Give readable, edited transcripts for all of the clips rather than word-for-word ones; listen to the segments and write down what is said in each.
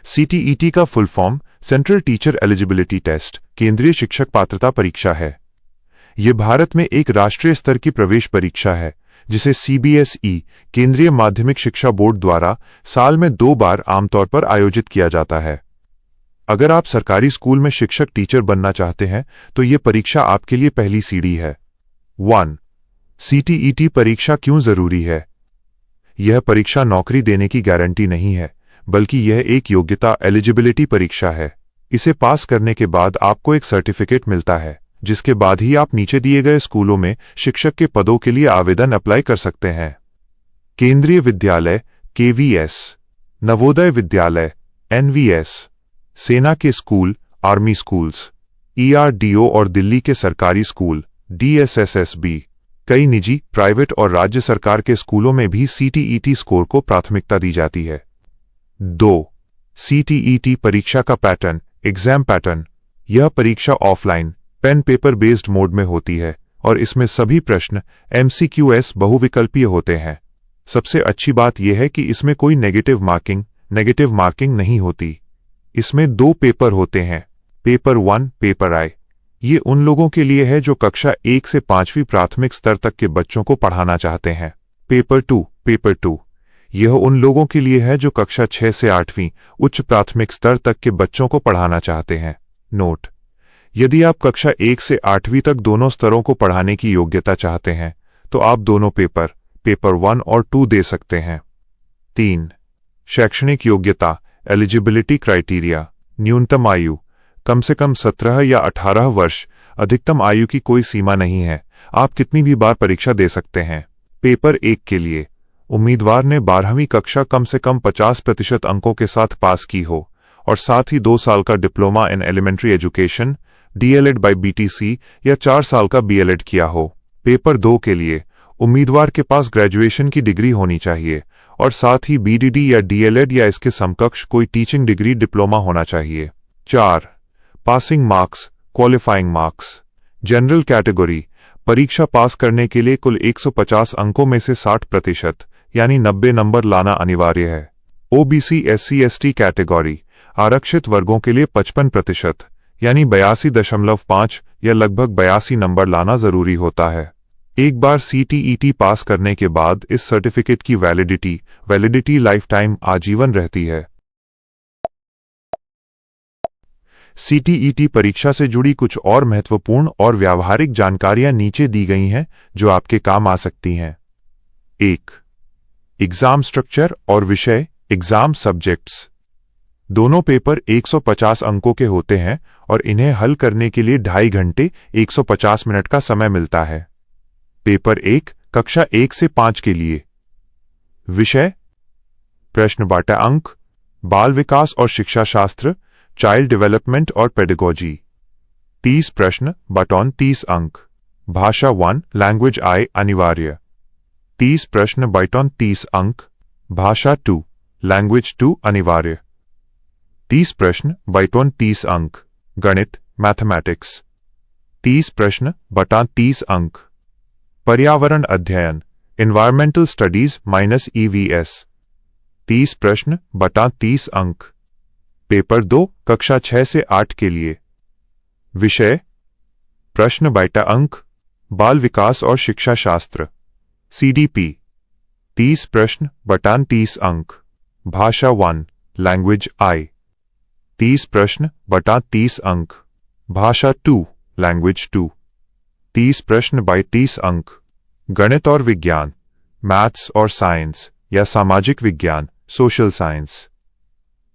CTET का full form central teacher eligibility test केंद्रीय शिक्षक पात्रता परीक्षा है। यह भारत में एक राष्ट्रीय स्तर की प्रवेश परीक्षा है जिसे सीबीएसई केंद्रीय माध्यमिक शिक्षा बोर्ड द्वारा साल में 2 बार आमतौर पर आयोजित किया जाता है। अगर आप सरकारी स्कूल में शिक्षक टीचर बनना चाहते हैं तो यह परीक्षा आपके लिए पहली सीढ़ी है। 1. सीटीईटी परीक्षा क्यों जरूरी है? यह परीक्षा नौकरी देने की गारंटी नहीं है, बल्कि यह एक योग्यता एलिजिबिलिटी परीक्षा है। इसे पास करने के बाद आपको एक सर्टिफिकेट मिलता है, जिसके बाद ही आप नीचे दिए गए स्कूलों में शिक्षक के पदों के लिए आवेदन अप्लाई कर सकते हैं। केंद्रीय विद्यालय केवीएस, नवोदय विद्यालय एनवीएस, सेना के स्कूल आर्मी स्कूल्स, ईआरडीओ और दिल्ली के सरकारी स्कूल डीएसएसएसबी, कई निजी, प्राइवेट और राज्य सरकार के स्कूलों में भी सीटीईटी स्कोर को प्राथमिकता दी जाती है। 2. सीटीईटी परीक्षा का पैटर्न एग्जाम पैटर्न। यह परीक्षा offline pen paper based mode में होती है और इसमें सभी प्रश्न एमसीक्यूएस बहुविकल्पीय होते हैं। सबसे अच्छी बात यह है कि इसमें कोई नेगेटिव मार्किंग नहीं होती। इसमें 2 पेपर होते हैं, पेपर 1 पेपर आई। ये उन लोगों के लिए है जो कक्षा 1 से 5वीं प्राथमिक स्तर तक के बच्चों को पढ़ाना चाहते हैं। पेपर 2 यह उन लोगों के लिए है जो कक्षा 6 से 8वीं उच्च प्राथमिक स्तर तक के बच्चों को पढ़ाना चाहते हैं। नोट: यदि आप कक्षा 1 से 8वीं तक दोनों स्तरों को पढ़ाने की योग्यता चाहते हैं तो आप दोनों पेपर 1 और 2 दे सकते हैं। 3. शैक्षणिक योग्यता एलिजिबिलिटी क्राइटेरिया। न्यूनतम आयु कम से कम 17 या 18 वर्ष। अधिकतम आयु की कोई सीमा नहीं है, आप कितनी भी बार परीक्षा दे सकते हैं। पेपर 1 के लिए उम्मीदवार ने 12वीं कक्षा कम से कम 50% अंकों के साथ पास की हो और साथ ही 2 साल का diploma in elementary education DElEd by BTC या 4 साल का बीएलएड किया हो। पेपर 2 के लिए उम्मीदवार के पास ग्रेजुएशन की डिग्री होनी चाहिए और साथ ही बीडीडी या डीएलएड या इसके समकक्ष कोई टीचिंग डिग्री डिप्लोमा होना चाहिए। 4. Passing marks qualifying marks. General category परीक्षा पास करने के लिए कुल 150 अंकों में से 60% यानी 90 नंबर लाना अनिवार्य है। ओबीसी एससी एसटी कैटेगरी आरक्षित वर्गों के लिए 55% यानी 82.5 या लगभग 82 नंबर लाना जरूरी होता है। एक बार सीटीईटी पास करने के बाद इस सर्टिफिकेट की वैलिडिटी लाइफ टाइम आजीवन रहती है। सीटीईटी परीक्षा से जुड़ी कुछ और महत्वपूर्ण और व्यावहारिक जानकारियां नीचे दी गई हैं जो आपके काम आ सकती हैं। 1. एग्जाम स्ट्रक्चर और विषय एग्जाम सब्जेक्ट्स। दोनों पेपर 150 अंकों के होते हैं और इन्हें हल करने के लिए 2.5 घंटे 150 मिनट का समय मिलता है। पेपर 1 कक्षा 1 से 5 के लिए। विषय प्रश्न बाटा अंक बाल विकास और शिक्षा शास्त्र चाइल्ड डेवलपमेंट और पेडागोजी। 30 प्रश्न बटौन 30 अंक। भाषा 1 लैंग्वेज आई अनिवार्य। 30 प्रश्न बटौन 30 अंक। भाषा 2 लैंग्वेज 2 अनिवार्य। 30 प्रश्न बटौन 30 अंक। गणित मैथमेटिक्स। 30 प्रश्न बटा 30 अंक। पर्यावरण अध्ययन एनवायरमेंटल स्टडीज -EVS। 30 प्रश्न बटा 30 अंक। पेपर 2 कक्षा 6 से 8 के लिए। विषय प्रश्न बटा अंक बाल विकास और शिक्षा शास्त्र CDP। 30 प्रश्न बटा 30 अंक। भाषा 1 लैंग्वेज आई। 30 प्रश्न बटा 30 अंक। भाषा 2 लैंग्वेज 2। 30 प्रश्न बाय 30 अंक। गणित और विज्ञान मैथ्स और साइंस या सामाजिक विज्ञान सोशल साइंस।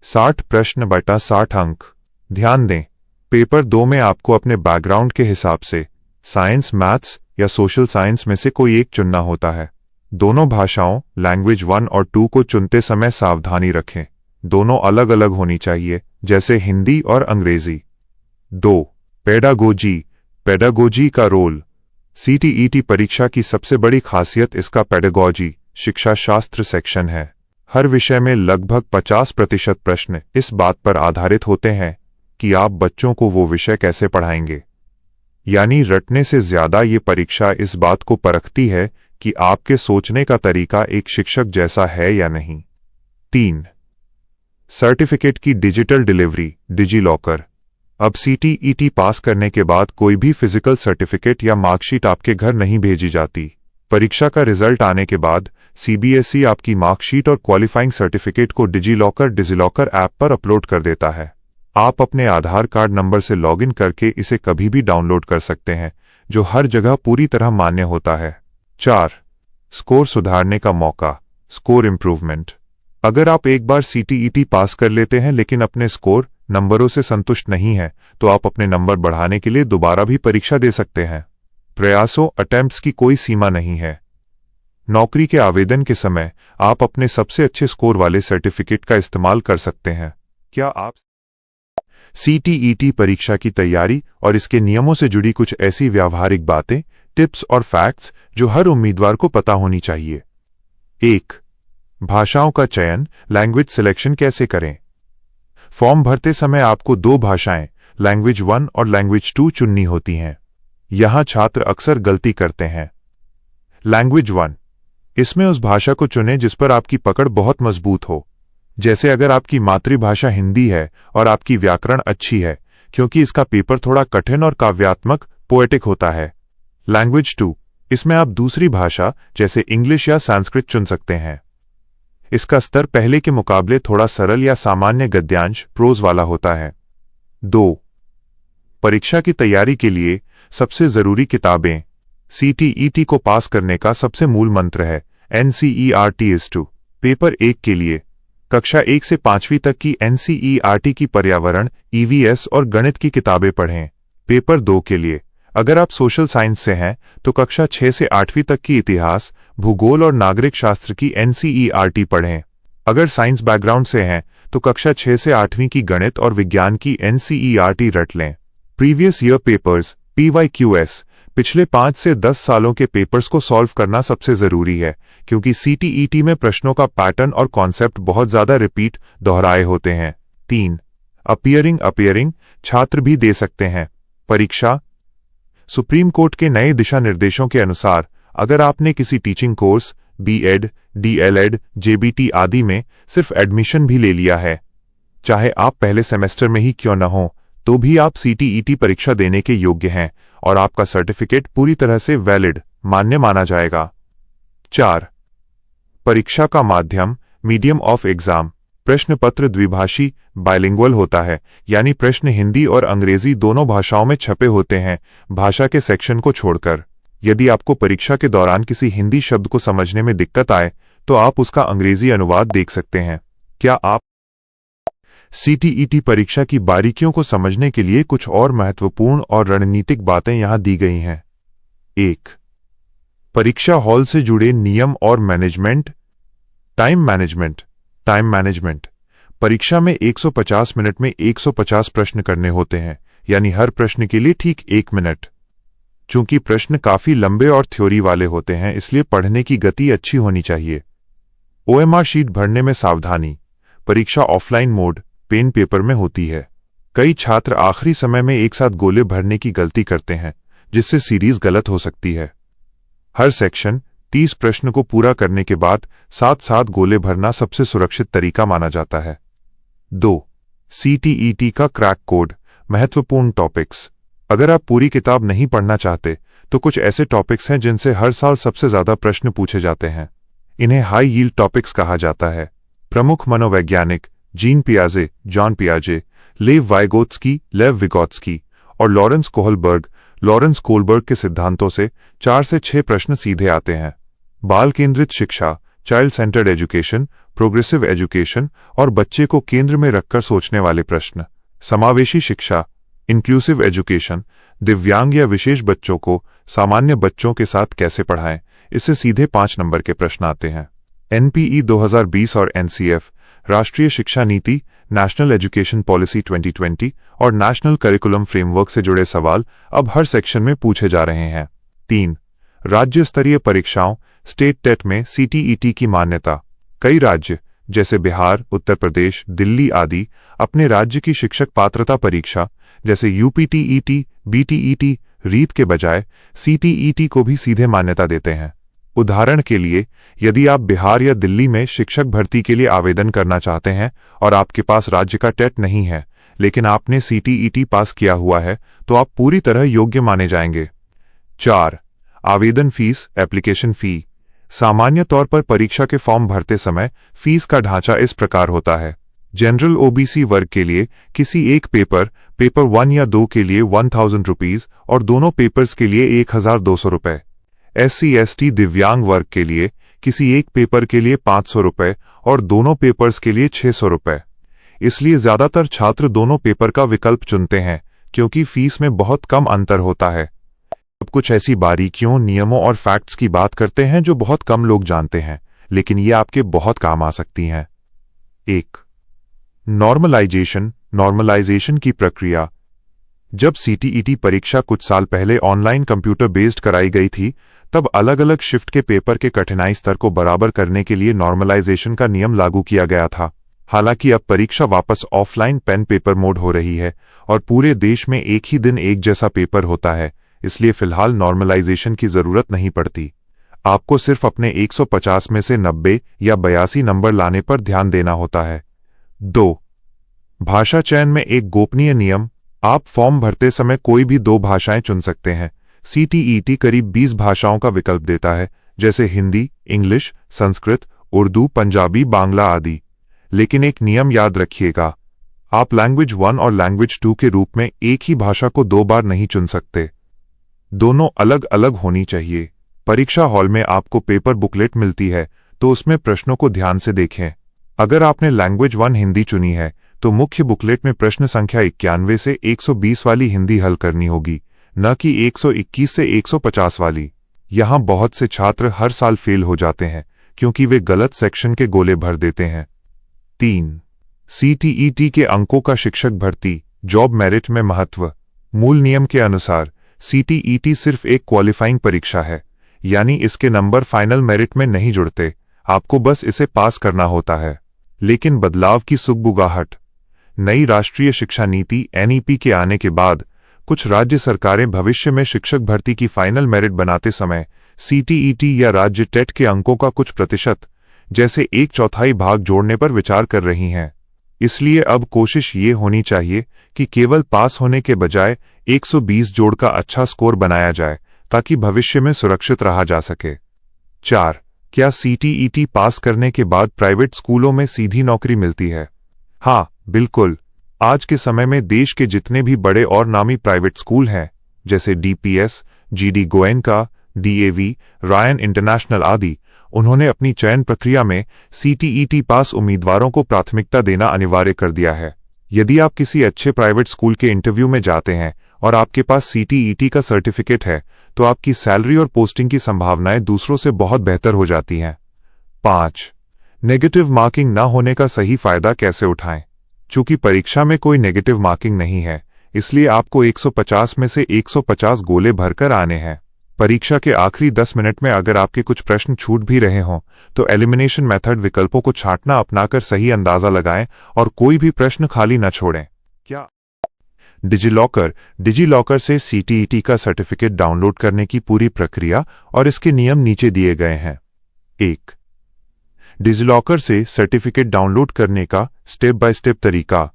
60 प्रश्न बटा 60 अंक। ध्यान दें, पेपर 2 में आपको अपने बैकग्राउंड के हिसाब से साइंस मैथ्स या सोशल साइंस में से कोई एक चुनना होता है। दोनों भाषाओं लैंग्वेज 1 और 2 को चुनते समय सावधानी रखें, दोनों अलग अलग होनी चाहिए, जैसे हिंदी और अंग्रेजी। 2. पेडागोजी का रोल। सीटीईटी परीक्षा की सबसे बड़ी खासियत इसका पेडागोजी शिक्षा शास्त्र सेक्शन है। हर विषय में लगभग 50% प्रश्न इस बात पर आधारित होते हैं कि आप बच्चों को वो विषय कैसे पढ़ाएंगे। यानी रटने से ज्यादा ये परीक्षा इस बात को परखती है कि आपके सोचने का तरीका एक शिक्षक जैसा है या नहीं। 3. सर्टिफिकेट की डिजिटल डिलीवरी, डिजी लॉकर। अब CTET पास करने के बाद कोई भी फिजिकल सर्टिफिकेट या मार्कशीट आपके घर नहीं भेजी जाती। परीक्षा का रिजल्ट आने के बाद CBSE आपकी मार्कशीट और क्वालिफाइंग सर्टिफिकेट को डिजिलॉकर ऐप पर अपलोड कर देता है। आप अपने आधार कार्ड नंबर से लॉगिन करके इसे कभी भी डाउनलोड कर सकते हैं, जो हर जगह पूरी तरह मान्य होता है। 4. स्कोर सुधारने का मौका, स्कोर इंप्रूवमेंट। अगर आप एक बार CTET पास कर लेते हैं लेकिन अपने स्कोर नंबरों से संतुष्ट नहीं हैं, तो आप अपने नंबर बढ़ाने के लिए दोबारा भी परीक्षा दे सकते हैं। प्रयासों अटेम्प्ट्स की कोई सीमा नहीं है। नौकरी के आवेदन के समय आप अपने सबसे अच्छे स्कोर वाले सर्टिफिकेट का इस्तेमाल कर सकते हैं। क्या आप CTET परीक्षा की तैयारी और इसके नियमों से जुड़ी कुछ ऐसी व्यावहारिक बातें, टिप्स और फैक्ट्स जो हर उम्मीदवार को पता होनी चाहिए। 1. भाषाओं का चयन, लैंग्वेज सिलेक्शन कैसे करें। फॉर्म भरते समय आपको 2 भाषाएं, लैंग्वेज 1 और लैंग्वेज 2 चुननी होती हैं। यहां छात्र अक्सर गलती करते हैं। लैंग्वेज 1, इसमें उस भाषा को चुनें जिस पर आपकी पकड़ बहुत मजबूत हो। जैसे अगर आपकी मातृभाषा हिंदी है और आपकी व्याकरण अच्छी है, क्योंकि इसका पेपर थोड़ा कठिन और काव्यात्मक, पोएटिक होता है। लैंग्वेज 2, इसमें आप दूसरी भाषा जैसे इंग्लिश या संस्कृत चुन सकते हैं। इसका स्तर पहले के मुकाबले थोड़ा सरल या सामान्य गद्यांश, प्रोज वाला होता है। 2. परीक्षा की तैयारी के लिए सबसे जरूरी किताबें। CTET को पास करने का सबसे मूल मंत्र है NCERT is to। पेपर 1 के लिए कक्षा 1 से 5वीं तक की NCERT की पर्यावरण, EVS और गणित की किताबें पढ़ें। पेपर 2 के लिए अगर आप सोशल साइंस से हैं तो कक्षा 6 से 8वीं तक की इतिहास, भूगोल और नागरिक शास्त्र की NCERT पढ़ें। अगर साइंस बैकग्राउंड से हैं तो कक्षा 6 से 8वीं की गणित और विज्ञान की NCERT रट लें। प्रीवियस ईयर पेपर्स, PYQS, पिछले 5 से 10 सालों के पेपर्स को सॉल्व करना सबसे जरूरी है, क्योंकि CTET में प्रश्नों का पैटर्न और कॉन्सेप्ट बहुत ज्यादा रिपीट, दोहराए होते हैं। 3. अपियरिंग छात्र भी दे सकते हैं। परीक्षा सुप्रीम कोर्ट के नए दिशा निर्देशों के अनुसार अगर आपने किसी teaching course, B.Ed, DLED, JBT आदि में सिर्फ एडमिशन भी ले लिया है, चाहे आप पहले सेमेस्टर में ही क्यों न हो, तो भी आप CTET परीक्षा देने के योग्य हैं और आपका सर्टिफिकेट पूरी तरह से वैलिड, मान्य माना जाएगा। 4. परीक्षा का माध्यम, मीडियम ऑफ एग्जाम। प्रश्न पत्र द्विभाषी, बाइलिंगुअल होता है, यानी प्रश्न हिंदी और अंग्रेजी दोनों भाषाओं में छपे होते हैं, भाषा के सेक्शन को छोड़कर। यदि आपको परीक्षा के दौरान किसी हिंदी शब्द को समझने में दिक्कत आए तो आप उसका अंग्रेजी अनुवाद देख सकते हैं। क्या आप CTET परीक्षा की बारीकियों को समझने के लिए कुछ और महत्वपूर्ण और रणनीतिक बातें यहां दी गई हैं। 1. परीक्षा हॉल से जुड़े नियम और मैनेजमेंट। Time management. परीक्षा में 150 मिनट में 150 प्रश्न करने होते हैं, यानी हर प्रश्न के लिए ठीक 1 मिनट। चूंकि प्रश्न काफी लंबे और थ्योरी वाले होते हैं, इसलिए पढ़ने की गति अच्छी होनी चाहिए। OMR शीट भरने में सावधानी। परीक्षा ऑफलाइन मोड, पेन पेपर में होती है। कई छात्र आखिरी समय में एक साथ गोले भरने की गलती करते हैं, जिससे सीरीज गलत हो सकती है। हर सेक्शन 30 प्रश्न को पूरा करने के बाद 7-7 गोले भरना सबसे सुरक्षित तरीका माना जाता है। 2. CTET का क्रैक कोड, महत्वपूर्ण टॉपिक्स। अगर आप पूरी किताब नहीं पढ़ना चाहते तो कुछ ऐसे टॉपिक्स हैं जिनसे हर साल सबसे ज्यादा प्रश्न पूछे जाते हैं। इन्हें हाई यील्ड टॉपिक्स कहा जाता है। प्रमुख मनोवैज्ञानिक जीन पियाजे, जॉन पियाजे, लेव विगोत्स्की और लॉरेंस कोहलबर्ग के सिद्धांतों से 4 से 6 प्रश्न सीधे आते हैं। बाल केंद्रित शिक्षा, child centred education, progressive education और बच्चे को केंद्र में रखकर सोचने वाले प्रश्न। समावेशी शिक्षा, इंक्लूसिव एजुकेशन, दिव्यांग या विशेष बच्चों को सामान्य बच्चों के साथ कैसे पढ़ाएं, इससे सीधे 5 नंबर के प्रश्न आते हैं। NPE 2020 और NCF, राष्ट्रीय शिक्षा नीति, नेशनल एजुकेशन पॉलिसी 2020 और नेशनल करिकुलम फ्रेमवर्क से जुड़े सवाल अब हर सेक्शन में पूछे जा रहे हैं। 3. राज्य स्तरीय परीक्षाओं, स्टेट टेट में CTET की मान्यता। कई राज्य जैसे बिहार, उत्तर प्रदेश, दिल्ली आदि अपने राज्य की शिक्षक पात्रता परीक्षा जैसे UPTET, BTET, रीट के बजाय CTET को भी सीधे मान्यता देते हैं। उदाहरण के लिए, यदि आप बिहार या दिल्ली में शिक्षक भर्ती के लिए आवेदन करना चाहते हैं और आपके पास राज्य का टेट नहीं है, लेकिन आपने CTET पास किया हुआ है, तो आप पूरी तरह योग्य माने जाएंगे। 4. आवेदन फीस, एप्लीकेशन फी। सामान्य तौर पर परीक्षा के फॉर्म भरते समय फीस का ढांचा इस प्रकार होता है। जनरल OBC वर्ग के लिए किसी एक पेपर 1 या 2 के लिए 1000 रुपीज और दोनों पेपर्स के लिए 1200 रुपये। SC/ST दिव्यांग वर्ग के लिए किसी एक पेपर के लिए 500 रुपये और दोनों पेपर्स के लिए 600 रुपये। इसलिए ज्यादातर छात्र दोनों पेपर का विकल्प चुनते हैं क्योंकि फीस में बहुत कम अंतर होता है। अब कुछ ऐसी बारीकियों, नियमों और फैक्ट्स की बात करते हैं जो बहुत कम लोग जानते हैं, लेकिन ये आपके बहुत काम आ सकती हैं। 1. नॉर्मलाइजेशन की प्रक्रिया। जब CTET परीक्षा कुछ साल पहले ऑनलाइन कंप्यूटर बेस्ड कराई गई थी, तब अलग अलग शिफ्ट के पेपर के कठिनाई स्तर को बराबर करने के लिए नॉर्मलाइजेशन का नियम लागू किया गया था। हालांकि अब परीक्षा वापस ऑफलाइन पेन पेपर मोड हो रही है और पूरे देश में एक ही दिन एक जैसा पेपर होता है, इसलिए फिलहाल नॉर्मलाइजेशन की जरूरत नहीं पड़ती। आपको सिर्फ अपने 150 में से 90 या 82 नंबर लाने पर ध्यान देना होता है। 2. भाषा चयन में एक गोपनीय नियम। आप फॉर्म भरते समय कोई भी 2 भाषाएं चुन सकते हैं। CTET करीब 20 भाषाओं का विकल्प देता है, जैसे हिंदी, इंग्लिश, संस्कृत, उर्दू, पंजाबी, बांग्ला आदि। लेकिन एक नियम याद रखिएगा, आप लैंग्वेज 1 और लैंग्वेज 2 के रूप में एक ही भाषा को 2 बार नहीं चुन सकते। दोनों अलग अलग होनी चाहिए। परीक्षा हॉल में आपको पेपर बुकलेट मिलती है, तो उसमें प्रश्नों को ध्यान से देखें। अगर आपने लैंग्वेज 1 हिंदी चुनी है, तो मुख्य बुकलेट में प्रश्न संख्या 91 से 120 वाली हिंदी हल करनी होगी, न कि 121 से 150 वाली। यहां बहुत से छात्र हर साल फेल हो जाते हैं क्योंकि वे गलत सेक्शन के गोले भर देते हैं। 3. CTET के अंकों का शिक्षक भर्ती, जॉब मेरिट में महत्व। मूल नियम के अनुसार CTET सिर्फ एक क्वालिफाइंग परीक्षा है, यानी इसके नंबर फाइनल मेरिट में नहीं जुड़ते, आपको बस इसे पास करना होता है। लेकिन बदलाव की सुगबुगाहट। नई राष्ट्रीय शिक्षा नीति NEP के आने के बाद कुछ राज्य सरकारें भविष्य में शिक्षक भर्ती की फाइनल मेरिट बनाते समय CTET या राज्य टेट के अंकों का कुछ प्रतिशत, जैसे 1/4 भाग जोड़ने पर विचार कर रही हैं। इसलिए अब कोशिश ये होनी चाहिए कि केवल पास होने के बजाय 120 जोड़ का अच्छा स्कोर बनाया जाए, ताकि भविष्य में सुरक्षित रहा जा सके। 4. क्या CTET पास करने के बाद प्राइवेट स्कूलों में सीधी नौकरी मिलती है? हाँ, बिल्कुल। आज के समय में देश के जितने भी बड़े और नामी प्राइवेट स्कूल हैं, जैसे DPS, GD Goenka, DAV, Ryan international आदि, उन्होंने अपनी चयन प्रक्रिया में CTET पास उम्मीदवारों को प्राथमिकता देना अनिवार्य कर दिया है। यदि आप किसी अच्छे प्राइवेट स्कूल के इंटरव्यू में जाते हैं और आपके पास CTET का सर्टिफिकेट है, तो आपकी सैलरी और पोस्टिंग की संभावनाएं दूसरों से बहुत बेहतर हो जाती हैं। 5. नेगेटिव मार्किंग न होने का सही फायदा कैसे उठाएं? चूंकि परीक्षा में कोई नेगेटिव मार्किंग नहीं है, इसलिए आपको 150 में से 150 गोले भरकर आने हैं। परीक्षा के आखिरी 10 मिनट में अगर आपके कुछ प्रश्न छूट भी रहे हों, तो एलिमिनेशन मेथड विकल्पों को छांटना अपनाकर सही अंदाजा लगाएं और कोई भी प्रश्न खाली न छोड़ें। क्या डिजिलॉकर से CTET का सर्टिफिकेट डाउनलोड करने की पूरी प्रक्रिया और इसके नियम नीचे दिए गए हैं। 1. डिजिलॉकर से सर्टिफिकेट डाउनलोड करने का स्टेप बाय स्टेप तरीका।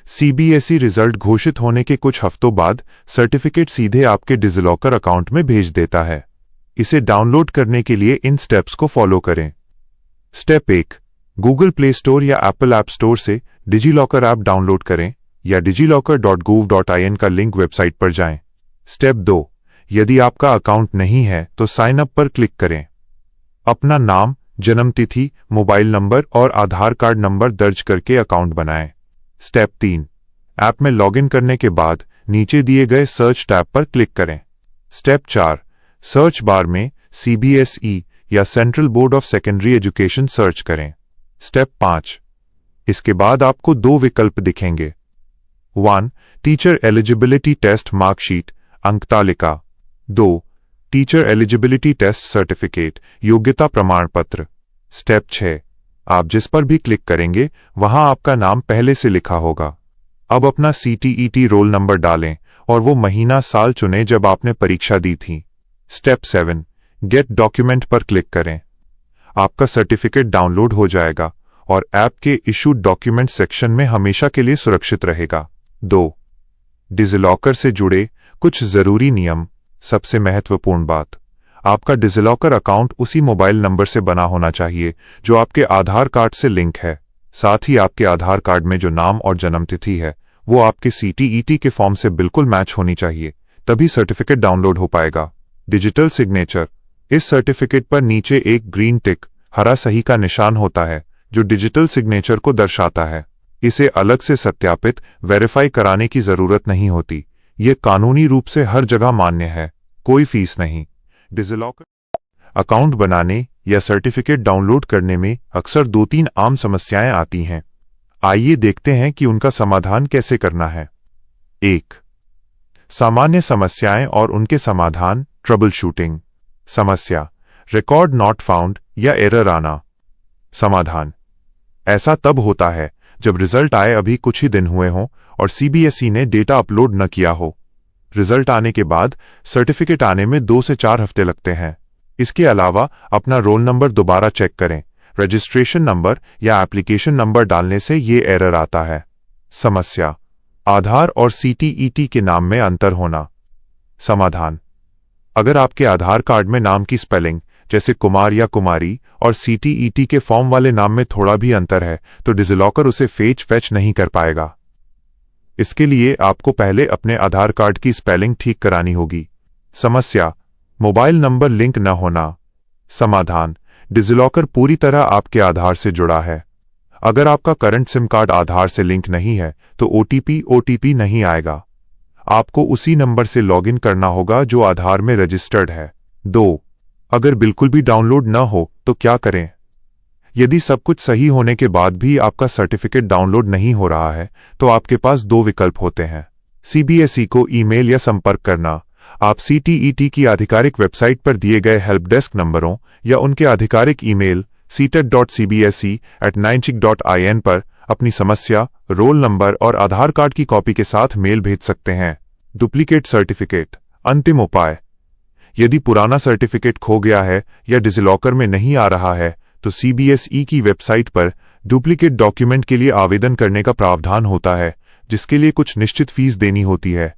CBSE रिजल्ट घोषित होने के कुछ हफ्तों बाद सर्टिफिकेट सीधे आपके डिजिलॉकर अकाउंट में भेज देता है। इसे डाउनलोड करने के लिए इन स्टेप्स को फॉलो करें। स्टेप 1. गूगल प्ले स्टोर या एप्पल ऐप स्टोर से डिजिलॉकर ऐप डाउनलोड करें या digilokar.gov.in का लिंक वेबसाइट पर जाएं। स्टेप 2. यदि आपका अकाउंट नहीं है तो साइन अप पर क्लिक करें। अपना नाम, जन्मतिथि, मोबाइल नंबर और आधार कार्ड नंबर दर्ज करके अकाउंट बनाएं। स्टेप 3. ऐप में लॉगिन करने के बाद नीचे दिए गए सर्च टैब पर क्लिक करें। स्टेप 4. सर्च बार में CBSE या central board of secondary education search करें। स्टेप 5. इसके बाद आपको 2 विकल्प दिखेंगे। 1. टीचर एलिजिबिलिटी टेस्ट मार्कशीट, अंक तालिका। 2. टीचर एलिजिबिलिटी टेस्ट सर्टिफिकेट, योग्यता प्रमाण पत्र। स्टेप 6. आप जिस पर भी क्लिक करेंगे वहां आपका नाम पहले से लिखा होगा। अब अपना CTET रोल नंबर डालें और वो महीना साल चुनें जब आपने परीक्षा दी थी। स्टेप 7. गेट डॉक्यूमेंट पर क्लिक करें। आपका सर्टिफिकेट डाउनलोड हो जाएगा और ऐप के इशूड डॉक्यूमेंट सेक्शन में हमेशा के लिए सुरक्षित रहेगा। 2. डिजिलॉकर से जुड़े कुछ जरूरी नियम। सबसे महत्वपूर्ण बात, आपका डिजिलॉकर अकाउंट उसी मोबाइल नंबर से बना होना चाहिए जो आपके आधार कार्ड से लिंक है। साथ ही आपके आधार कार्ड में जो नाम और जन्मतिथि है वो आपके CTET के फॉर्म से बिल्कुल मैच होनी चाहिए, तभी सर्टिफिकेट डाउनलोड हो पाएगा। Digital signature. इस सर्टिफिकेट पर नीचे एक ग्रीन टिक हरा सही का निशान होता है जो डिजिटल सिग्नेचर को दर्शाता है। इसे अलग से सत्यापित वेरीफाई कराने की जरूरत नहीं होती। ये कानूनी रूप से हर जगह मान्य है, कोई फीस नहीं। डिजिलॉकर अकाउंट बनाने या सर्टिफिकेट डाउनलोड करने में अक्सर 2-3 आम समस्याएं आती हैं। आइए देखते हैं कि उनका समाधान कैसे करना है। 1. सामान्य समस्याएं और उनके समाधान। Trouble shooting. समस्या, रिकॉर्ड नॉट फाउंड या एरर आना। समाधान, ऐसा तब होता है जब रिजल्ट आए अभी कुछ ही दिन हुए हों और CBSE ने डेटा अपलोड न किया हो। रिजल्ट आने के बाद सर्टिफिकेट आने में 2 से 4 हफ्ते लगते हैं। इसके अलावा अपना रोल नंबर दोबारा चेक करें। रजिस्ट्रेशन नंबर या एप्लीकेशन नंबर डालने से ये एरर आता है। समस्या, आधार और CTET के नाम में अंतर होना। समाधान, अगर आपके आधार कार्ड में नाम की स्पेलिंग जैसे कुमार या कुमारी और CTET के फॉर्म वाले नाम में थोड़ा भी अंतर है तो डिजिलॉकर उसे फैच नहीं कर पाएगा। इसके लिए आपको पहले अपने आधार कार्ड की स्पेलिंग ठीक करानी होगी। समस्या, मोबाइल नंबर लिंक न होना। समाधान, डिजिलॉकर पूरी तरह आपके आधार से जुड़ा है। अगर आपका करंट सिम कार्ड आधार से लिंक नहीं है तो OTP नहीं आएगा। आपको उसी नंबर से लॉगिन करना होगा जो आधार में रजिस्टर्ड है। 2. अगर बिल्कुल भी डाउनलोड न हो तो क्या करें? यदि सब कुछ सही होने के बाद भी आपका सर्टिफिकेट डाउनलोड नहीं हो रहा है तो आपके पास 2 विकल्प होते हैं। CBSE को ईमेल या संपर्क करना। आप CTET की आधिकारिक वेबसाइट पर दिए गए हेल्प डेस्क नंबरों या उनके आधिकारिक ईमेल ctet.cbse@9chic.in पर अपनी समस्या, रोल नंबर और आधार कार्ड की कॉपी के साथ मेल भेज सकते हैं। Duplicate certificate. अंतिम उपाय, यदि पुराना सर्टिफिकेट खो गया है या डिजिलॉकर में नहीं आ रहा है तो CBSE की वेबसाइट पर डुप्लीकेट डॉक्यूमेंट के लिए आवेदन करने का प्रावधान होता है, जिसके लिए कुछ निश्चित फीस देनी होती है।